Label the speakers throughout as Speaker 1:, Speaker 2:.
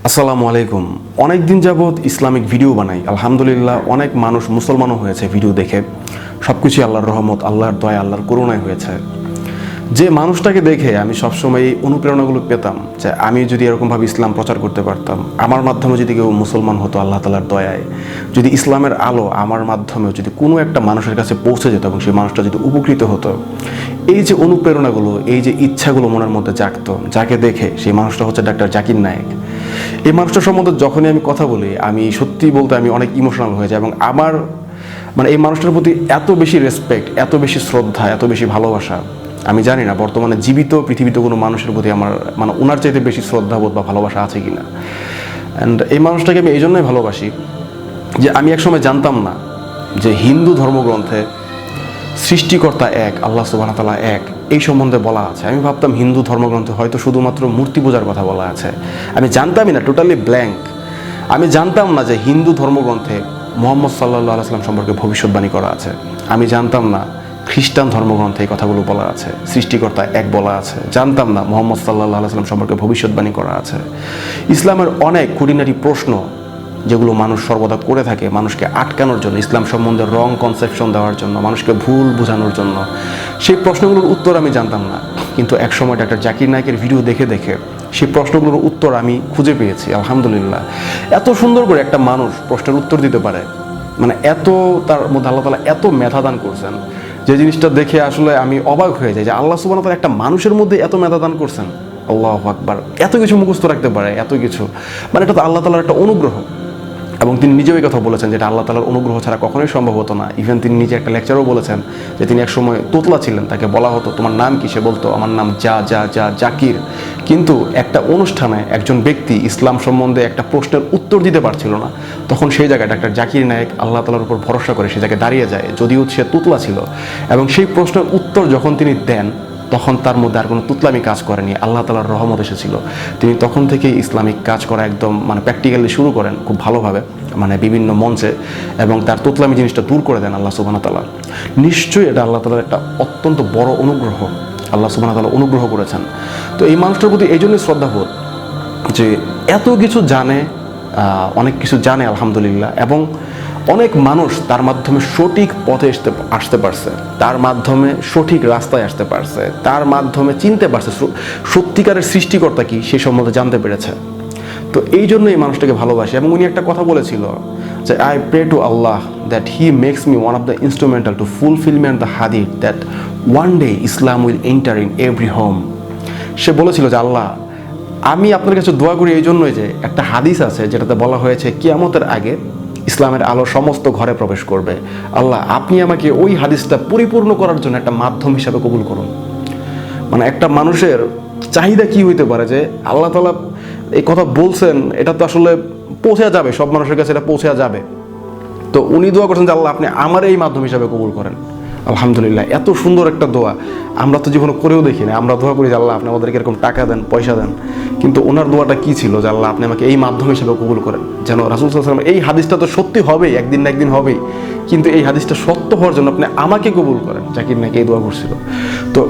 Speaker 1: আসসালামু আলাইকুম। অনেক দিন যাবৎ ইসলামিক ভিডিও বানাই, আলহামদুলিল্লাহ অনেক মানুষ মুসলমানও হয়েছে ভিডিও দেখে। সব কিছুই আল্লাহর রহমত, আল্লাহর দয়া, আল্লাহর করুণায় হয়েছে। যে মানুষটাকে দেখে আমি সবসময় এই অনুপ্রেরণাগুলো পেতাম যে আমি যদি এরকমভাবে ইসলাম প্রচার করতে পারতাম, আমার মাধ্যমে যদি কেউ মুসলমান হতো আল্লাহ তাআলার দয়ায়, যদি ইসলামের আলো আমার মাধ্যমেও যদি কোনো একটা মানুষের কাছে পৌঁছে যেত এবং সেই মানুষটা যদি উপকৃত হতো, এই যে অনুপ্রেরণাগুলো, এই যে ইচ্ছাগুলো মনের মধ্যে জাগতো, যাকে দেখে সেই মানুষটা হচ্ছে ডাক্তার জাকির নায়েক। এই মানুষটা সম্বন্ধে যখনই আমি কথা বলি, আমি সত্যি বলতে আমি অনেক ইমোশনাল হয়ে যাই এবং আমার এই মানুষটার প্রতি এত বেশি রেসপেক্ট, এত বেশি শ্রদ্ধা, এত বেশি ভালোবাসা, আমি জানি না বর্তমানে জীবিত পৃথিবীতে কোনো মানুষের প্রতি আমার ওনার চাইতে বেশি শ্রদ্ধাবোধ বা ভালোবাসা আছে কি না। অ্যান্ড এই মানুষটাকে আমি এই জন্যই ভালোবাসি যে আমি একসময় জানতাম না যে হিন্দু ধর্মগ্রন্থে সৃষ্টিকর্তা এক, আল্লাহ সুবহানাহু ওয়া তাআলা এক, এই সম্বন্ধে বলা আছে। আমি ভাবতাম হিন্দু ধর্মগ্রন্থে হয়তো শুধুমাত্র মূর্তি পূজার কথা বলা আছে। আমি জানতামই না, টোটালি ব্ল্যাঙ্ক। আমি জানতাম না যে হিন্দু ধর্মগ্রন্থে মুহাম্মদ সাল্লাল্লাহু আলাইহি ওয়াসাল্লাম সম্পর্কে ভবিষ্যৎবাণী করা আছে। আমি জানতাম না খ্রিস্টান ধর্মগ্রন্থে এই কথাগুলো বলা আছে, সৃষ্টিকর্তা এক বলা আছে। জানতাম না মুহাম্মদ সাল্লাল্লাহু আলাইহি ওয়াসাল্লাম সম্পর্কে ভবিষ্যৎবাণী করা আছে। ইসলামের অনেক খুঁটিনাটি প্রশ্ন যেগুলো মানুষ সর্বদা করে থাকে মানুষকে আটকানোর জন্য, ইসলাম সম্বন্ধে রং কনসেপশন দেওয়ার জন্য, মানুষকে ভুল বোঝানোর জন্য, সেই প্রশ্নগুলোর উত্তর আমি জানতাম না। কিন্তু এক সময় ডাক্তার জাকির নায়েকের ভিডিও দেখে দেখে সেই প্রশ্নগুলোর উত্তর আমি খুঁজে পেয়েছি, আলহামদুলিল্লাহ। এত সুন্দর করে একটা মানুষ প্রশ্নের উত্তর দিতে পারে, এত তার মধ্যে আল্লাহ তাআলা এত মেধা দান করছেন, যে জিনিসটা দেখে আসলে আমি অবাক হয়ে যাই যে আল্লাহ সুবহানাহু ওয়া তাআলা একটা মানুষের মধ্যে এত মেধা দান করছেন। আল্লাহু আকবার, এত কিছু মুখস্থ রাখতে পারে, এত কিছু, এটা তো আল্লাহ তাআলার একটা অনুগ্রহ। এবং তিনি নিজেও এই কথা বলেছেন যেটা আল্লাহ তাআলার অনুগ্রহ ছাড়া কখনোই সম্ভব হতো না। ইভেন তিনি নিজে একটা লেকচারও বলেছেন যে তিনি একসময় তোতলা ছিলেন, তাকে বলা হতো তোমার নাম কি, সে বলতো আমার নাম জাকির। কিন্তু একটা অনুষ্ঠানে একজন ব্যক্তি ইসলাম সম্বন্ধে একটা প্রশ্নের উত্তর দিতে পারছিল না, তখন সেই জায়গায় ডাক্তার জাকির নায়েক আল্লাহ তাআলার উপর ভরসা করে সেই জায়গায় দাঁড়িয়ে যায়, যদিও সে তোতলা ছিল। এবং সেই প্রশ্নের উত্তর যখন তিনি দেন তখন তার মধ্যে আর কোনো তুতলামি কাজ করেনি, আল্লাহ তাআলার রহমত এসেছিল। তিনি তখন থেকেই ইসলামিক কাজ করা একদম প্র্যাকটিক্যালি শুরু করেন খুব ভালোভাবে, বিভিন্ন মঞ্চে, এবং তার তুতলামি জিনিসটা দূর করে দেন আল্লাহ সুবহানাহু ওয়া তাআলা। নিশ্চয়ই এটা আল্লাহ তাআলার একটা অত্যন্ত বড় অনুগ্রহ, আল্লাহ সুবহানাহু ওয়া তাআলা অনুগ্রহ করেছেন। তো এই মানুষটার প্রতি এই জন্যই শ্রদ্ধাবোধ যে এত কিছু জানে, অনেক কিছু জানে আলহামদুলিল্লাহ, এবং অনেক মানুষ তার মাধ্যমে সঠিক পথে আসতে পারছে, তার মাধ্যমে সঠিক রাস্তায় আসতে পারছে, তার মাধ্যমে চিনতে পারছে সত্যিকারের সৃষ্টিকর্তা কি, সেই সম্বন্ধে জানতে পেরেছে। তো এই জন্য এই মানুষটাকে ভালোবাসি। এবং উনি একটা কথা বলেছিল যে I pray to Allah that he makes me one of the instrumental to fulfilment the hadith that one day Islam will enter in every home. সে বলেছিল যে আল্লাহ, আমি আপনার কাছে দোয়া করি এই জন্যই যে একটা হাদিস আছে যেটাতে বলা হয়েছে কিয়ামতের আগে ইসলামের আলো সমস্ত ঘরে প্রবেশ করবে। আল্লাহ, আপনি আমাকে ওই হাদিসটা পরিপূর্ণ করার জন্য একটা মাধ্যম হিসাবে কবুল করুন। একটা মানুষের চাহিদা কি হইতে পারে যে আল্লাহ তাআলা এই কথা বলছেন, এটা তো আসলে পৌঁছে যাবে, সব মানুষের কাছে এটা পৌঁছে যাবে। তো উনি দোয়া করছেন যে আল্লাহ, আপনি আমার এই মাধ্যম হিসাবে কবুল করেন। আলহামদুলিল্লাহ, এত সুন্দর একটা দোয়া আমরা তো জীবনে করেও দেখি না। আমরা দোয়া করি যে আল্লাহ আপনি আমাদেরকে এরকম টাকা দেন, পয়সা দেন, কিন্তু ওনার দোয়াটা কি ছিল যে আল্লাহ আপনি আমাকে এই মাধ্যম হিসেবে কবুল করেন, যেন রাসূল সাল্লাল্লাহু আলাইহি ওয়াসাল্লাম এই হাদিসটা তো সত্যি হবেই, একদিন না একদিন হবেই, কিন্তু এই হাদিসটা সত্য হওয়ার জন্য আপনি আমাকে কবুল করেন। জাকির নাকি এই দোয়া করছিল। তো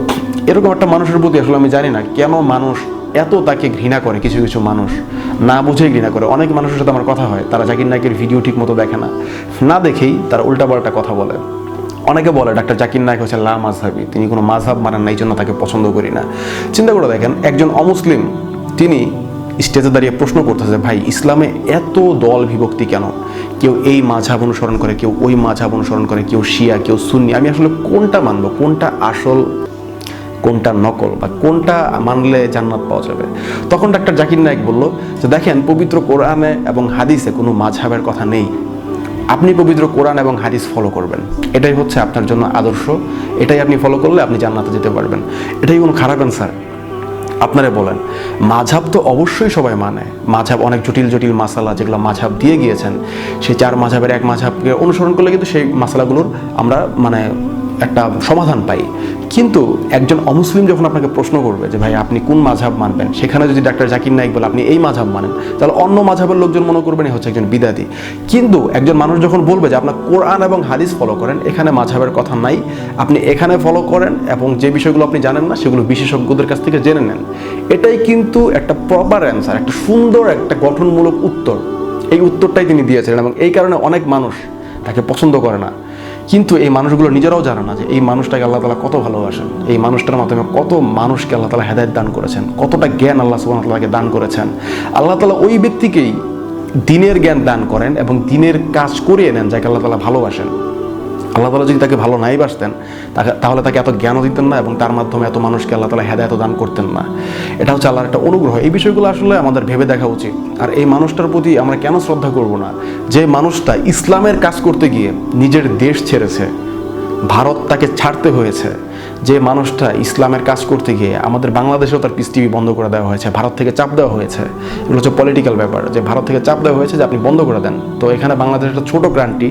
Speaker 1: এরকম একটা মানুষের প্রতি আসলে আমি জানি না কেন মানুষ এত তাকে ঘৃণা করে। কিছু কিছু মানুষ না বুঝেই ঘৃণা করে। অনেক মানুষের সাথে আমার কথা হয়, তারা জাকির নায়েকের ভিডিও ঠিক মতো দেখে না, না দেখেই তারা উল্টাপাল্টা কথা বলে। অনেকে বলে ডাক্তার জাকির নায়েক হচ্ছে লা মাযহাবী, তিনি কোনো মাযহাব মানেন না, এই জন্য তাকে পছন্দ করি না। চিন্তা করে দেখেন, একজন অমুসলিম তিনি স্টেজে দাঁড়িয়ে প্রশ্ন করতেছে, ভাই ইসলামে এত দল বিভক্তি কেন? কেউ এই মাযহাব অনুসরণ করে, কেউ ওই মাযহাব অনুসরণ করে, কেউ শিয়া, কেউ সুন্নি, আমি আসলে কোনটা মানবো, কোনটা আসল, কোনটা নকল, বা কোনটা মানলে জান্নাত পাওয়া যাবে? তখন ডাক্তার জাকির নায়েক বলল যে দেখেন, পবিত্র কোরআনে এবং হাদিসে কোনো মাযহাবের কথা নেই। আপনি পবিত্র কোরআন এবং হাদিস ফলো করবেন, এটাই হচ্ছে আপনার জন্য আদর্শ, এটাই আপনি ফলো করলে আপনি জান্নাতে যেতে পারবেন। এটাই কোনো খারাপ অ্যান্সার? আপনারা বলেন, মাযহাব তো অবশ্যই সবাই মানে। মাযহাব অনেক জটিল জটিল মাসালা যেগুলো মাযহাব দিয়ে গিয়েছেন, সেই চার মাযহাবের এক মাযহাবকে অনুসরণ করলে কিন্তু সেই মাসালাগুলোর আমরা একটা সমাধান পাই। কিন্তু একজন অমুসলিম যখন আপনাকে প্রশ্ন করবে যে ভাই আপনি কোন মাযহাব মানবেন, সেখানে যদি ডাক্তার জাকির নায়েক বলে আপনি এই মাযহাব মানেন, তাহলে অন্য মাযহাবের লোকজন মনে করবেন হচ্ছে একজন বিদাতি। কিন্তু একজন মানুষ যখন বলবে যে আপনার কোরআন এবং হাদিস ফলো করেন, এখানে মাযহাবের কথা নাই, আপনি এখানে ফলো করেন এবং যে বিষয়গুলো আপনি জানেন না সেগুলো বিশেষজ্ঞদের কাছ থেকে জেনে নেন, এটাই কিন্তু একটা প্রপার অ্যান্সার, একটা সুন্দর একটা গঠনমূলক উত্তর। এই উত্তরটাই তিনি দিয়েছিলেন এবং এই কারণে অনেক মানুষ তাকে পছন্দ করে না। কিন্তু এই মানুষগুলো নিজেরাও জানে না যে এই মানুষটাকে আল্লাহ তাআলা কত ভালোবাসেন, এই মানুষটার মাধ্যমে কত মানুষকে আল্লাহ তাআলা হেদায়েত দান করেছেন, কতটা জ্ঞান আল্লাহ সুবহানাহু ওয়া তাআলাকে দান করেছেন। আল্লাহ তাআলা ওই ব্যক্তিকেই দ্বীনের জ্ঞান দান করেন এবং দ্বীনের কাজ করিয়ে নেন যাকে আল্লাহ তাআলা ভালোবাসেন। আল্লাহ তাআলা যদি তাকে ভালো নাই বাসতেন তাহলে তাকে এত জ্ঞানও দিতেন না এবং তার মাধ্যমে এত মানুষকে আল্লাহ তাআলা হেদায়েত দান করতেন না। এটা হচ্ছে আল্লাহর একটা অনুগ্রহ। এই বিষয়গুলো আসলে আমাদের ভেবে দেখা উচিত। আর এই মানুষটার প্রতি আমরা কেন শ্রদ্ধা করব না, যে মানুষটা ইসলামের কাজ করতে গিয়ে নিজের দেশ ছেড়েছে, ভারত তাকে ছাড়তে হয়েছে, যে মানুষটা ইসলামের কাজ করতে গিয়ে আমাদের বাংলাদেশেও তার পিস টিভি বন্ধ করে দেওয়া হয়েছে, ভারত থেকে চাপ দেওয়া হয়েছে। এগুলো হচ্ছে পলিটিক্যাল ব্যাপার, যে ভারত থেকে চাপ দেওয়া হয়েছে যে আপনি বন্ধ করে দেন। তো এখানে বাংলাদেশ একটা ছোটো কান্ট্রি,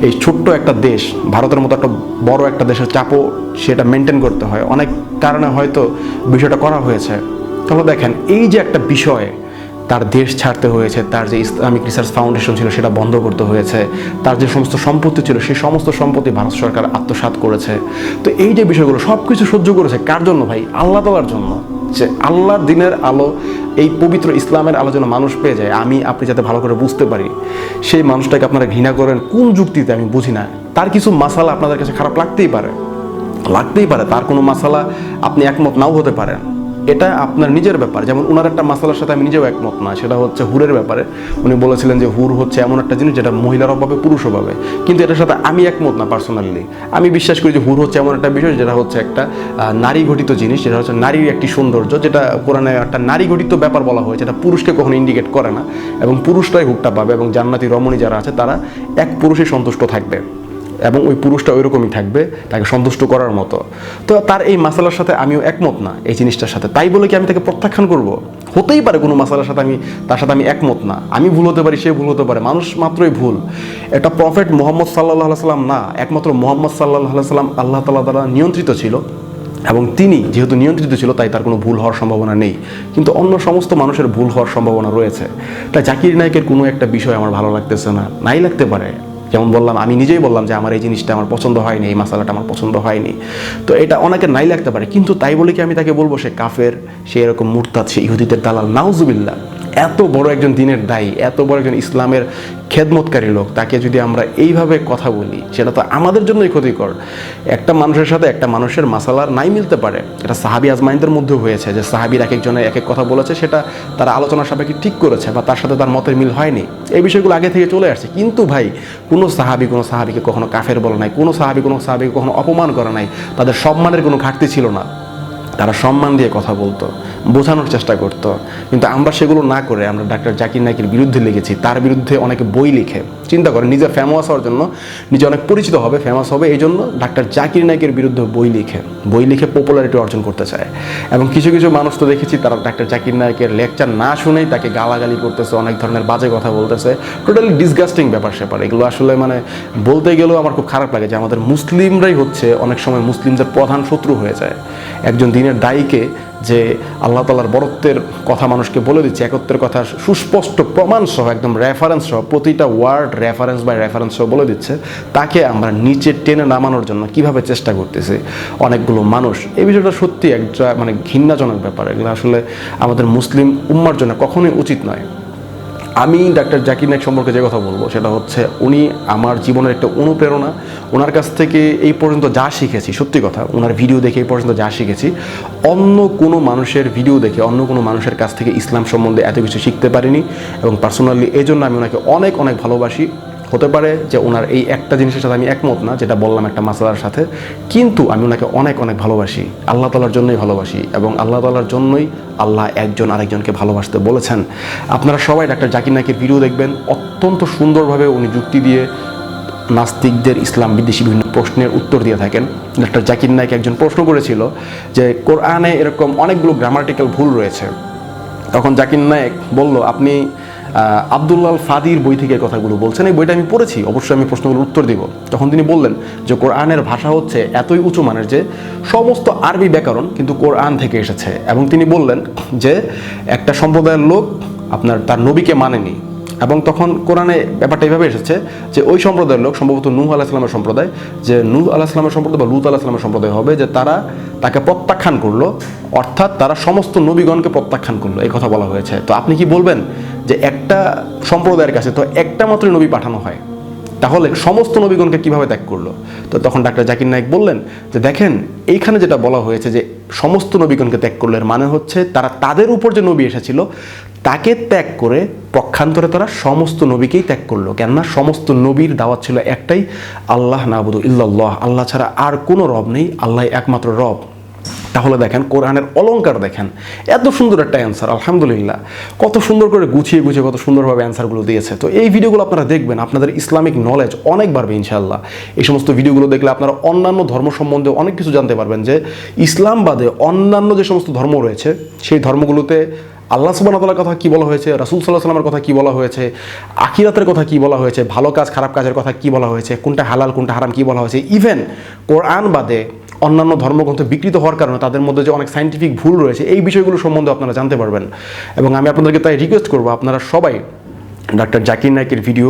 Speaker 1: এই ছোট্ট একটা দেশ, ভারতের মতো একটা বড় একটা দেশের চাপও সেটা মেনটেন করতে হয়, অনেক কারণে হয়তো বিষয়টা করা হয়েছে। তাহলে দেখেন এই যে একটা বিষয়, তার দেশ ছাড়তে হয়েছে, তার যে ইসলামিক রিসার্চ ফাউন্ডেশন ছিল সেটা বন্ধ করতে হয়েছে, তার যে সমস্ত সম্পত্তি ছিল সেই সমস্ত সম্পত্তি ভারত সরকার আত্মসাৎ করেছে। তো এই যে বিষয়গুলো সব কিছু সহ্য করেছে কার জন্য ভাই? আল্লাহ তাআলার জন্য, যে আল্লাহর দ্বীনের আলো, এই পবিত্র ইসলামের আলো যেন মানুষ পেয়ে যায়, আমি আপনি যাতে ভালো করে বুঝতে পারি। সেই মানুষটাকে আপনারা ঘৃণা করেন কোন যুক্তিতে আমি বুঝি না। তার কিছু মাসালা আপনাদের কাছে খারাপ লাগতেই পারে, তার কোনো মাসালা আপনি একমত নাও হতে পারেন, এটা আপনার নিজের ব্যাপার। যেমন ওনার একটা মাসালার সাথে আমি নিজেও একমত না, সেটা হচ্ছে হুরের ব্যাপারে। উনি বলেছিলেন যে হুর হচ্ছে এমন একটা জিনিস যেটা মহিলারাও পাবে পুরুষও পাবে, কিন্তু এটার সাথে আমি একমত না পার্সোনালি। আমি বিশ্বাস করি যে হুর হচ্ছে এমন একটা বিষয় যেটা হচ্ছে একটা নারী ঘটিত জিনিস, যেটা হচ্ছে নারীর একটি সৌন্দর্য, যেটা কোরআনে একটা নারী ঘটিত ব্যাপার বলা হয়েছে, এটা পুরুষকে কখনো ইন্ডিকেট করে না, এবং পুরুষরাই হুরটা পাবে এবং জান্নাতি রমণী যারা আছে তারা এক পুরুষে সন্তুষ্ট থাকবে এবং ওই পুরুষটা ওই রকমই থাকবে তাকে সন্তুষ্ট করার মতো। তো তার এই মাসালার সাথে আমিও একমত না এই জিনিসটার সাথে, তাই বলে কি আমি তাকে প্রত্যাখ্যান করব? হতেই পারে কোনো মাসালার সাথে তার সাথে আমি একমত না, আমি ভুল হতে পারি, সে ভুল হতে পারে, মানুষ মাত্রই ভুল। এটা প্রফেট মুহাম্মদ সাল্লাল্লাহু আলাইহি সাল্লাম না, একমাত্র মুহাম্মদ সাল্লাল্লাহু আলাইহি সাল্লাম আল্লাহ তাআলা দ্বারা নিয়ন্ত্রিত ছিল, এবং তিনি যেহেতু নিয়ন্ত্রিত ছিল তাই তার কোনো ভুল হওয়ার সম্ভাবনা নেই। কিন্তু অন্য সমস্ত মানুষের ভুল হওয়ার সম্ভাবনা রয়েছে। তাই জাকির নায়েকের কোনো একটা বিষয় আমার ভালো লাগতেছে না, নাই লাগতে পারে। যেমন বললাম, আমি নিজেই বললাম যে আমার এই জিনিসটা আমার পছন্দ হয়নি, এই মাসালাটা আমার পছন্দ হয়নি। তো এটা অনেকের নাই লাগতে পারে, কিন্তু তাই বলে কি আমি তাকে বলবো সে কাফের, সে এরকম মুরতাদ, সে ইহুদিদের দালাল? নাউজুবিল্লাহ। এত বড় একজন দ্বীনের দায়ী, এত বড় একজন ইসলামের খেদমতকারী লোক, তাকে যদি আমরা এইভাবে কথা বলি সেটা তো আমাদের জন্যই ক্ষতিকর। একটা মানুষের সাথে একটা মানুষের মাসালার নাই মিলতে পারে, এটা সাহাবী আজমাইনদের মধ্যেও হয়েছে যে সাহাবীর এক একজনের এক এক কথা বলেছে, সেটা তারা আলোচনার সাপেক্ষে ঠিক করেছে বা তার সাথে তার মতের মিল হয়নি, এই বিষয়গুলো আগে থেকে চলে আসছে। কিন্তু ভাই কোনো সাহাবীকে কখনো কাফের বলে নাই, কোনো সাহাবীকে কখনো অপমান করে নাই, তাদের সম্মানের কোনো ঘাটতি ছিল না, তারা সম্মান দিয়ে কথা বলতো, বোঝানোর চেষ্টা করতো। কিন্তু আমরা সেগুলো না করে আমরা ডাক্তার জাকির নায়েকের বিরুদ্ধে লেগেছি, তার বিরুদ্ধে অনেকে বই লিখে, চিন্তা করেন নিজে ফেমাস হওয়ার জন্য, নিজে অনেক পরিচিত হবে, ফেমাস হবে, এই জন্য ডাক্তার জাকির নায়েকের বিরুদ্ধে বই লিখে পপুলারিটি অর্জন করতে চায়। এবং কিছু কিছু মানুষ তো দেখেছি তারা ডাক্তার জাকির নায়েকের লেকচার না শুনেই তাকে গালাগালি করতেছে, অনেক ধরনের বাজে কথা বলতেছে, টোটালি ডিসগাস্টিং ব্যাপার স্যাপার। এগুলো আসলে মানে বলতে গেলেও আমার খুব খারাপ লাগে যে আমাদের মুসলিমরাই হচ্ছে অনেক সময় মুসলিমদের প্রধান শত্রু হয়ে যায়। একজন দ্বীনের দায়ীকে যে আল্লাহ তাআলার বরত্বের কথা মানুষকে বলে দিচ্ছে, একত্বের কথা সুস্পষ্ট প্রমাণ সহ, একদম রেফারেন্স সহ, প্রতিটা ওয়ার্ড রেফারেন্স বাই রেফারেন্স সহ বলে দিচ্ছে, তাকে আমরা নিচে টেনে নামানোর জন্য কিভাবে চেষ্টা করতেছে অনেকগুলো মানুষ। এই বিষয়টা সত্যি একটা মানে ঘৃণাজনক ব্যাপার। এগুলো আসলে আমাদের মুসলিম উম্মার জন্য কখনোই উচিত নয়। আমি ডাক্তার জাকির নায়েক সম্পর্কে যে কথা বলবো সেটা হচ্ছে উনি আমার জীবনের একটা অনুপ্রেরণা। ওনার কাছ থেকে এই পর্যন্ত যা শিখেছি, সত্যি কথা, ওনার ভিডিও দেখে এই পর্যন্ত যা শিখেছি, অন্য কোনো মানুষের ভিডিও দেখে, অন্য কোনো মানুষের কাছ থেকে ইসলাম সম্বন্ধে এত কিছু শিখতে পারিনি। এবং পার্সোনালি এই জন্য আমি ওনাকে অনেক অনেক ভালোবাসি। হতে পারে যে ওনার এই একটা জিনিসের সাথে আমি একমত না, যেটা বললাম একটা মাসালার সাথে, কিন্তু আমি ওনাকে অনেক অনেক ভালোবাসি, আল্লাহ তাআলার জন্যই ভালোবাসি, এবং আল্লাহ তাআলার জন্যই আল্লাহ একজন আরেকজনকে ভালোবাসতে বলেছেন। আপনারা সবাই ডাক্তার জাকির নায়েকের ভিডিও দেখবেন, অত্যন্ত সুন্দরভাবে উনি যুক্তি দিয়ে নাস্তিকদের ইসলাম বিদ্বেষী বিভিন্ন প্রশ্নের উত্তর দিয়ে থাকেন। ডাক্তার জাকির নায়েক একজন প্রশ্ন করেছিল যে কোরআনে এরকম অনেকগুলো গ্রামাটিক্যাল ভুল রয়েছে, তখন জাকির নায়েক বলল, আপনি আব্দুল্লাহ ফাদির বই থেকে এই কথাগুলো বলছেন। এই বইটা আমি পড়েছি, অবশ্যই আমি প্রশ্নগুলোর উত্তর দিব। তখন তিনি বললেন যে কোরআনের ভাষা হচ্ছে এতই উঁচু মানের যে সমস্ত আরবি ব্যাকরণ কিন্তু কোরআন থেকে এসেছে। এবং তিনি বললেন যে একটা সম্প্রদায়ের লোক আপনার তার নবীকে মানেনি, এবং তখন কোরআনে ব্যাপারটা এইভাবে এসেছে যে ওই সম্প্রদায়ের লোক সম্ভবত নূহ আলাইহিস সালামের সম্প্রদায়, যে নূহ আলাইহিস সালামের সম্প্রদায় বা লূত আলাইহিস সালামের সম্প্রদায় হবে, যে তারা তাকে প্রত্যাখ্যান করলো, অর্থাৎ তারা সমস্ত নবীগণকে প্রত্যাখ্যান করলো, এই কথা বলা হয়েছে। তো আপনি কি বলবেন যে একটা সম্প্রদায়ের কাছে তো একটা মাত্র নবী পাঠানো হয়, তাহলে সমস্ত নবীগণকে কিভাবে ত্যাগ করলো? তো তখন ডাক্তার জাকির নায়েক বললেন যে দেখেন, এইখানে যেটা বলা হয়েছে যে সমস্ত নবীগণকে ত্যাগ করলো, এর মানে হচ্ছে তারা তাদের উপর যে নবী এসেছিল তাকে ত্যাগ করে পক্ষান্তরে তারা সমস্ত নবীকেই ত্যাগ করলো। কেননা সমস্ত নবীর দাওয়াত ছিল একটাই, আল্লাহ নাবুদু ইল্লাল্লাহ, আল্লাহ ছাড়া আর কোনো রব নেই, আল্লাহ একমাত্র রব। তাহলে দেখেন কোরআনের অলংকার দেখেন, এত সুন্দর একটা অ্যান্সার, আলহামদুলিল্লাহ, কত সুন্দর করে গুছিয়ে গুছিয়ে কত সুন্দরভাবে অ্যান্সারগুলো দিয়েছে। তো এই ভিডিওগুলো আপনারা দেখবেন, আপনাদের ইসলামিক নলেজ অনেক বাড়বে ইনশাআল্লাহ। এই সমস্ত ভিডিওগুলো দেখলে আপনারা অন্যান্য ধর্ম সম্বন্ধে অনেক কিছু জানতে পারবেন, যে ইসলাম বাদে অন্যান্য যে সমস্ত ধর্ম রয়েছে সেই ধর্মগুলোতে আল্লাহ সুবহানাহু ওয়া তাআলার কথা কি বলা হয়েছে, রাসূল সাল্লাল্লাহু আলাইহি ওয়াসাল্লামের কথা কি বলা হয়েছে, আখিরাতের কথা কি বলা হয়েছে, ভালো কাজ খারাপ কাজের কথা কি বলা হয়েছে, কোনটা হালাল কোনটা হারাম কি বলা হয়েছে। ইভেন কোরআন বাদে অন্যান্য ধর্মগ্রন্থ বিকৃত হওয়ার কারণে তাদের মধ্যে যে অনেক সায়েন্টিফিক ভুল রয়েছে, এই বিষয়গুলো সম্বন্ধে আপনারা জানতে পারবেন। এবং আমি আপনাদেরকে তাই রিকোয়েস্ট করবো, আপনারা সবাই ডাক্তার জাকির নায়েকের ভিডিও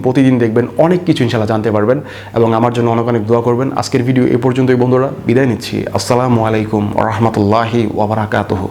Speaker 1: প্রতিদিন দেখবেন, অনেক কিছু ইনশাআল্লাহ জানতে পারবেন। এবং আমার জন্য অনেক অনেক দোয়া করবেন। আজকের ভিডিও এ পর্যন্তই বন্ধুরা, বিদায় নিচ্ছি। আসসালামু আলাইকুম ওয়া রাহমাতুল্লাহি ওয়া বারাকাতুহু।